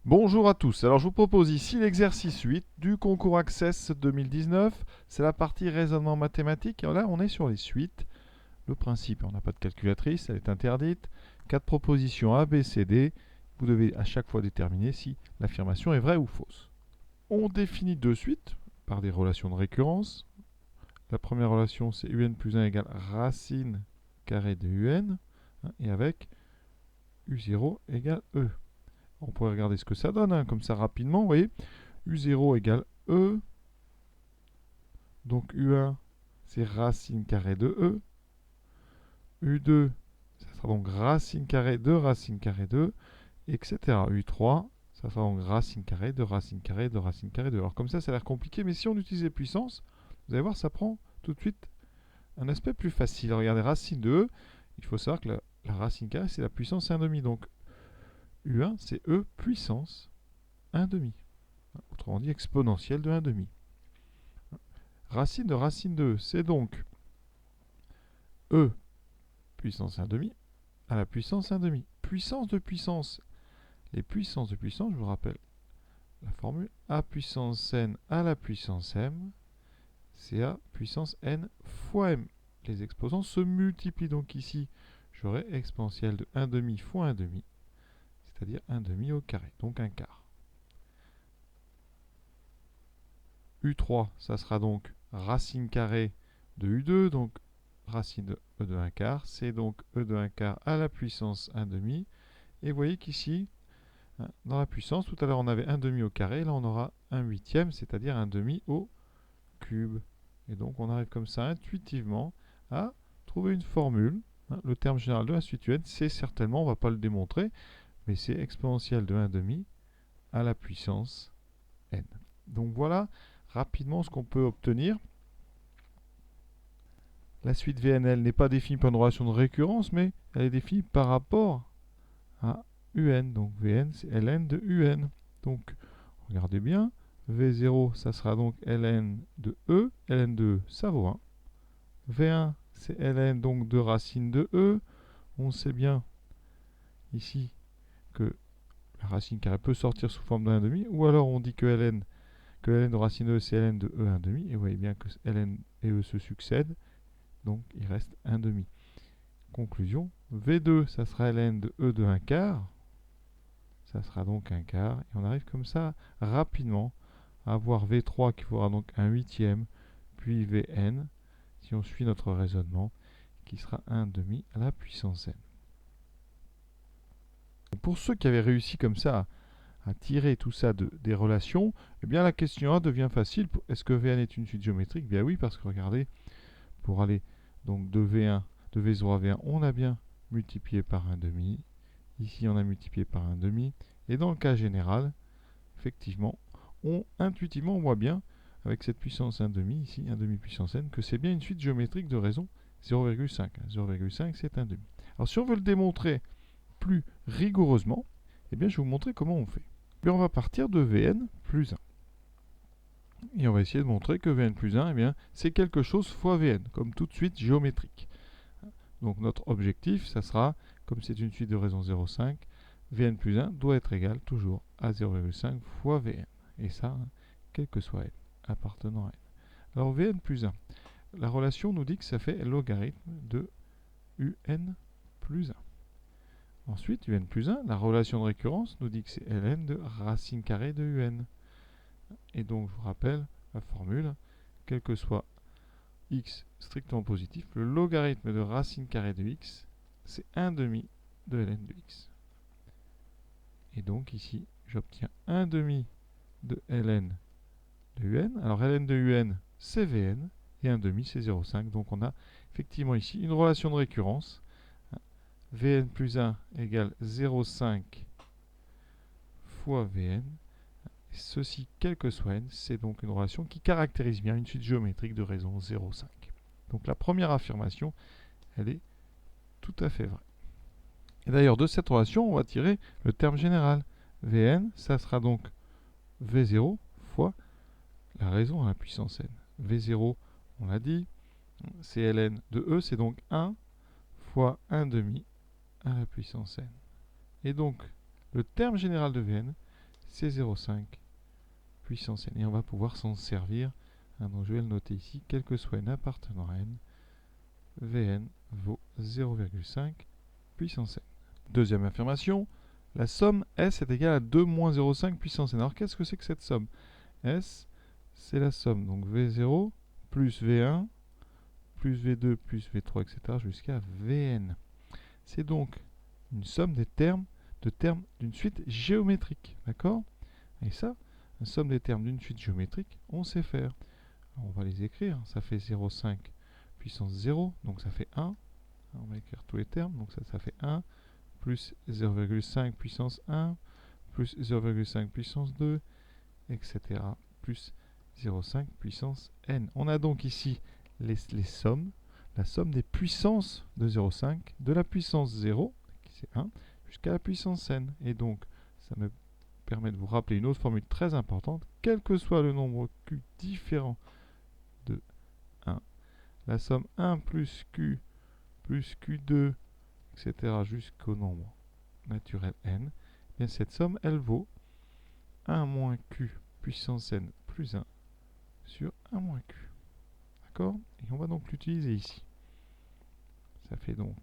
Bonjour à tous. Alors je vous propose ici l'exercice 8 du concours Access 2019. C'est la partie raisonnement mathématique. Et là, on est sur les suites. Le principe, on n'a pas de calculatrice, elle est interdite. 4 propositions A, B, C, D. Vous devez à chaque fois déterminer si l'affirmation est vraie ou fausse. On définit deux suites par des relations de récurrence. La première relation, c'est un plus 1 égale racine carrée de un, et avec u0 égale e. On pourrait regarder ce que ça donne, comme ça rapidement, vous voyez. U0 égale E. Donc U1, c'est racine carrée de E. U2, ça sera donc racine carrée de racine carrée de, etc. U3, ça sera donc racine carrée de racine carrée de racine carrée de. Alors comme ça a l'air compliqué, mais si on utilise les puissances, vous allez voir, ça prend tout de suite un aspect plus facile. Regardez, racine de E, il faut savoir que la racine carrée, c'est la puissance 1,5. Donc U1, c'est E puissance 1,5. Autrement dit, exponentielle de 1,5. Racine de racine de E, c'est donc E puissance 1,5 à la puissance 1,5. Puissance de puissance. Les puissances de puissance, je vous rappelle la formule A puissance n à la puissance m, c'est A puissance n fois m. Les exposants se multiplient, donc ici, j'aurai exponentielle de 1,5 fois 1,5, c'est-à-dire 1,5 au carré, donc un quart. U3, ça sera donc racine carrée de U2, donc racine de E de 1 quart, c'est donc E de 1 quart à la puissance 1,5. Et vous voyez qu'ici, dans la puissance, tout à l'heure on avait 1,5 au carré, là on aura 1/8, c'est-à-dire 1,5 au cube. Et donc on arrive comme ça intuitivement à trouver une formule. Le terme général de la suite UN, c'est certainement, on ne va pas le démontrer, mais c'est exponentielle de 1,5 à la puissance n. Donc voilà rapidement ce qu'on peut obtenir. La suite VNL n'est pas définie par une relation de récurrence, mais elle est définie par rapport à UN. Donc Vn, c'est ln de Un. Donc, regardez bien. V0, ça sera donc ln de E. Ln de E, ça vaut 1. V1, c'est ln donc de racine de E. On sait bien ici que la racine carrée peut sortir sous forme de 1,5. Ou alors on dit que ln de racine de E, c'est ln de E 1,5. Et vous voyez bien que ln et E se succèdent. Donc il reste 1,5. Conclusion, V2, ça sera ln de E de 1 quart. Ça sera donc 1 quart. Et on arrive comme ça rapidement à avoir V3 qui fera donc 1/8, puis Vn, si on suit notre raisonnement, qui sera 1,5 à la puissance n. Pour ceux qui avaient réussi comme ça à tirer tout ça des relations, eh bien la question A devient facile. Est-ce que Vn est une suite géométrique? Bien oui, parce que regardez, pour aller donc de V1, de V0 à V1, on a bien multiplié par 1,5. Ici, on a multiplié par 1,5. Et dans le cas général, effectivement, intuitivement, on voit bien, avec cette puissance 1,5, ici, 1,5 puissance n, que c'est bien une suite géométrique de raison 0,5. 0,5, c'est 1,5. Alors, si on veut le démontrer plus rigoureusement, eh bien, je vais vous montrer comment on fait. Eh bien, on va partir de Vn plus 1. Et on va essayer de montrer que Vn plus 1, eh bien, c'est quelque chose fois Vn, comme toute suite géométrique. Donc notre objectif, ça sera, comme c'est une suite de raison 0,5, Vn plus 1 doit être égal toujours à 0,5 fois Vn. Et ça, quel que soit n, appartenant à n. Alors Vn plus 1, la relation nous dit que ça fait logarithme de Un plus 1. Ensuite, Un plus 1, la relation de récurrence nous dit que c'est ln de racine carrée de Un. Et donc, je vous rappelle la formule, quel que soit x strictement positif, le logarithme de racine carrée de x, c'est 1,5 de ln de x. Et donc ici, j'obtiens 1,5 de ln de un. Alors ln de un, c'est Vn, et 1,5, c'est 0,5. Donc on a effectivement ici une relation de récurrence. Vn plus 1 égale 0,5 fois Vn. Et ceci, quel que soit n, c'est donc une relation qui caractérise bien une suite géométrique de raison 0,5. Donc la première affirmation, elle est tout à fait vraie. Et d'ailleurs, de cette relation, on va tirer le terme général. Vn, ça sera donc V0 fois la raison à la puissance n. V0, on l'a dit, c'est ln de E, c'est donc 1 fois 1,5 à la puissance n. Et donc, le terme général de Vn, c'est 0,5 puissance n. Et on va pouvoir s'en servir. Donc je vais le noter ici. Quel que soit n appartenant à n, Vn vaut 0,5 puissance n. Deuxième affirmation, la somme S est égale à 2 moins 0,5 puissance n. Alors qu'est-ce que c'est que cette somme? S, c'est la somme, donc V0 plus V1 plus V2 plus V3, etc. jusqu'à Vn. C'est donc une somme des termes d'une suite géométrique. D'accord? Et ça, la somme des termes d'une suite géométrique, on sait faire. Alors on va les écrire. Ça fait 0,5 puissance 0, donc ça fait 1. On va écrire tous les termes, donc ça fait 1, plus 0,5 puissance 1, plus 0,5 puissance 2, etc. plus 0,5 puissance n. On a donc ici les sommes, la somme des puissances de 0,5, de la puissance 0, qui c'est 1, jusqu'à la puissance n. Et donc, ça me permet de vous rappeler une autre formule très importante. Quel que soit le nombre q différent de 1, la somme 1 plus q plus q2, etc. jusqu'au nombre naturel n, eh bien cette somme, elle vaut 1 moins q puissance n plus 1 sur 1 moins q. D'accord? Et on va donc l'utiliser ici. Ça fait donc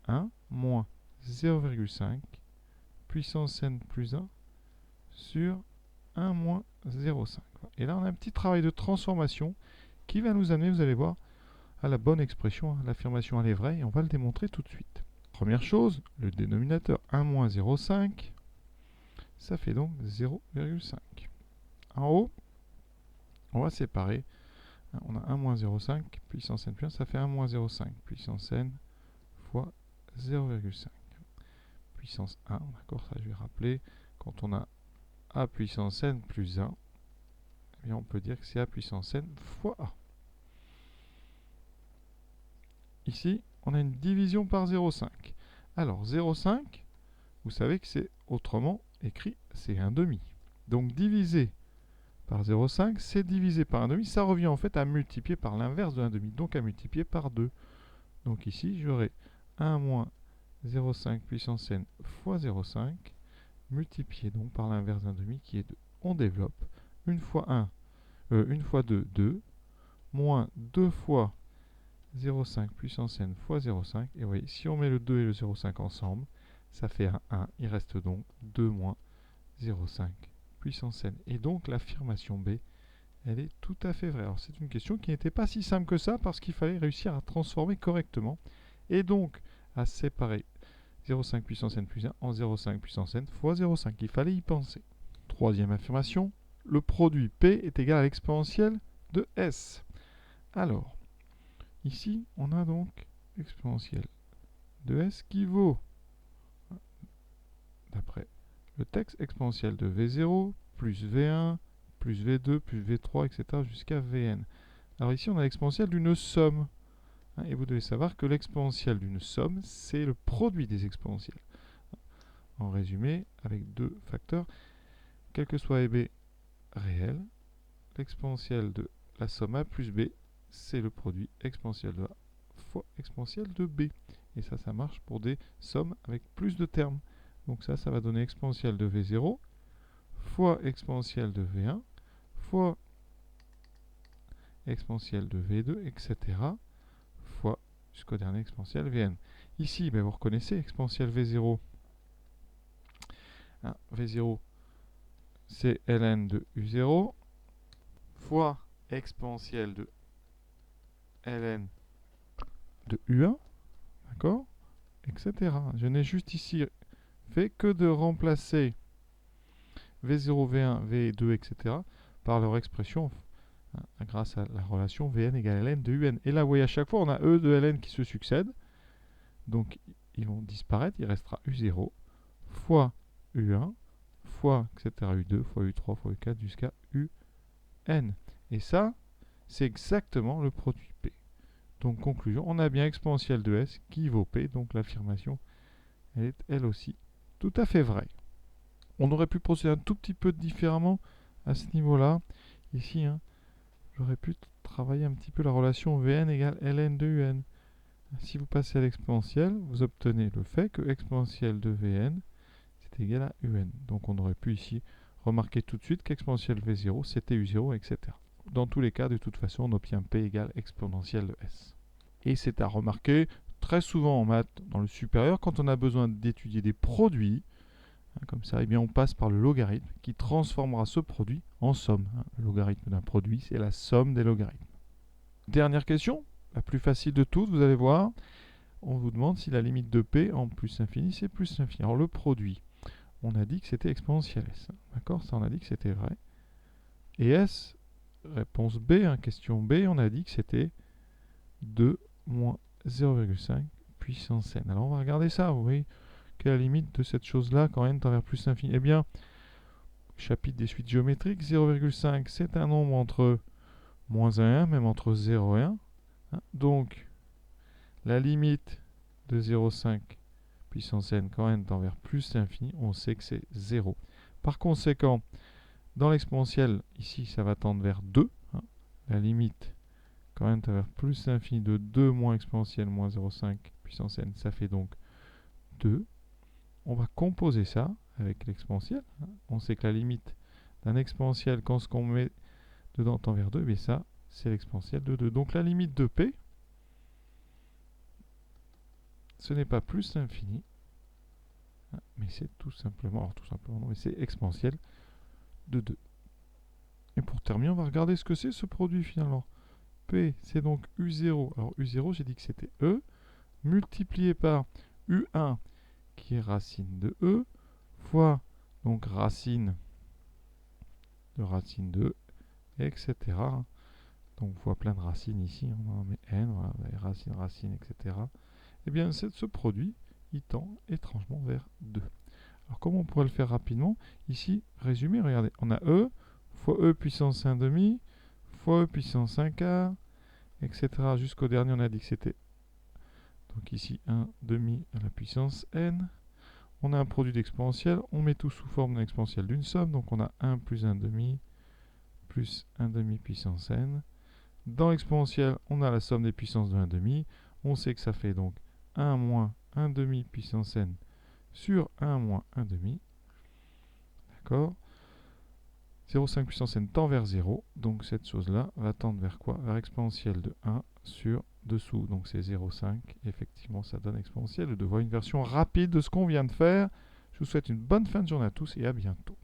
1 moins 0,5 puissance n plus 1 sur 1 moins 0,5. Et là, on a un petit travail de transformation qui va nous amener, vous allez voir, à la bonne expression. L'affirmation, elle est vraie et on va le démontrer tout de suite. Première chose, le dénominateur 1 moins 0,5, ça fait donc 0,5. En haut, on va séparer. On a 1 moins 0,5 puissance n plus 1, ça fait 1 moins 0,5 puissance n fois 0,5. Puissance 1, d'accord, ça je vais rappeler. Quand on a a puissance n plus 1, eh bien on peut dire que c'est a puissance n fois a. Ici, on a une division par 0,5. Alors 0,5, vous savez que c'est autrement écrit, c'est un demi. Donc diviser par 0,5, c'est divisé par 1,5. Ça revient en fait à multiplier par l'inverse de 1,5, donc à multiplier par 2. Donc ici, j'aurai 1 moins 0,5 puissance n fois 0,5, multiplié donc par l'inverse d'1,5 qui est 2. On développe. 1 fois 2, 2, moins 2 fois 0,5 puissance n fois 0,5. Et vous voyez, si on met le 2 et le 0,5 ensemble, ça fait un 1. Il reste donc 2 moins 0,5 puissance n. Et donc l'affirmation B, elle est tout à fait vraie. Alors c'est une question qui n'était pas si simple que ça parce qu'il fallait réussir à transformer correctement et donc à séparer 0,5 puissance n plus 1 en 0,5 puissance n fois 0,5. Il fallait y penser. Troisième affirmation, le produit P est égal à l'exponentielle de S. Alors, ici, on a donc l'exponentielle de S qui vaut, d'après le texte, exponentielle de V0 plus V1 plus V2 plus V3, etc. jusqu'à Vn. Alors ici, on a l'exponentielle d'une somme. Et vous devez savoir que l'exponentielle d'une somme, c'est le produit des exponentielles. En résumé, avec deux facteurs, quel que soit b réel, l'exponentielle de la somme a plus b, c'est le produit exponentielle de a fois exponentielle de b. Et ça marche pour des sommes avec plus de termes. Donc ça va donner exponentielle de v0 fois exponentielle de v1 fois exponentielle de v2, etc. fois jusqu'au dernier exponentielle vn. Ici, vous reconnaissez exponentielle v0. V0, c'est ln de u0 fois exponentielle de ln de u1, d'accord, etc. Je n'ai juste ici fait que de remplacer v0, v1, v2, etc. par leur expression grâce à la relation vn égale ln de un. Et là, vous voyez, à chaque fois, on a e de ln qui se succèdent. Donc, ils vont disparaître. Il restera u0 fois u1 fois, etc. u2 fois u3 fois u4 jusqu'à un. Et ça, c'est exactement le produit P. Donc, conclusion, on a bien exponentielle de S qui vaut P. Donc, l'affirmation, elle est elle aussi tout à fait vraie. On aurait pu procéder un tout petit peu différemment à ce niveau-là. Ici, j'aurais pu travailler un petit peu la relation Vn égale ln de un. Si vous passez à l'exponentielle, vous obtenez le fait que exponentielle de Vn, c'est est égal à un. Donc on aurait pu ici remarquer tout de suite qu'exponentielle v0, c'était u0, etc. Dans tous les cas, de toute façon, on obtient p égale exponentielle de s. Et c'est à remarquer, très souvent en maths, dans le supérieur, quand on a besoin d'étudier des produits, comme ça, eh bien on passe par le logarithme qui transformera ce produit en somme. Le logarithme d'un produit, c'est la somme des logarithmes. Dernière question, la plus facile de toutes, vous allez voir. On vous demande si la limite de p en plus infini, c'est plus l'infini. Alors le produit, on a dit que c'était exponentielle s. D'accord? Ça, on a dit que c'était vrai. Et s, réponse B, question B, on a dit que c'était 2 moins 0,5 puissance n. Alors on va regarder ça, vous voyez, quelle est la limite de cette chose-là quand n tend vers plus l'infini? Eh bien, chapitre des suites géométriques, 0,5 c'est un nombre entre moins 1 et 1, même entre 0 et 1. Donc, la limite de 0,5 puissance n quand n tend vers plus l'infini, on sait que c'est 0. Par conséquent, dans l'exponentielle, ici, ça va tendre vers 2. La limite quand n tend vers plus l'infini de 2 moins exponentielle moins 0,5 puissance n, ça fait donc 2. On va composer ça avec l'exponentielle. On sait que la limite d'un exponentiel, quand ce qu'on met dedans tend vers 2, mais ça, c'est l'exponentielle de 2. Donc la limite de p, ce n'est pas plus l'infini, mais c'est tout simplement, non, mais c'est exponentielle de 2. Et pour terminer, on va regarder ce que c'est ce produit finalement. P, c'est donc U0. Alors U0, j'ai dit que c'était E, multiplié par U1, qui est racine de E, fois donc racine de E, etc. Donc fois plein de racines ici, on en met n, voilà, racine, etc. Et bien ce produit, il tend étrangement vers 2. Alors comment on pourrait le faire rapidement? Ici, résumé, regardez, on a E, fois E puissance 1 demi, fois E puissance 1 quart, etc. Jusqu'au dernier, on a dit que c'était, donc ici, 1 demi à la puissance n. On a un produit d'exponentielle, on met tout sous forme d'un exponentielle d'une somme, donc on a 1 plus 1 demi, plus 1 demi puissance n. Dans l'exponentielle, on a la somme des puissances de 1 demi, on sait que ça fait donc 1 moins 1 demi puissance n sur 1 moins 1 demi. D'accord? 0,5 puissance n tend vers 0, donc cette chose-là va tendre vers quoi? Vers exponentielle de 1 sur dessous, donc c'est 0,5. Effectivement, ça donne exponentielle de 2. Voilà une version rapide de ce qu'on vient de faire. Je vous souhaite une bonne fin de journée à tous et à bientôt.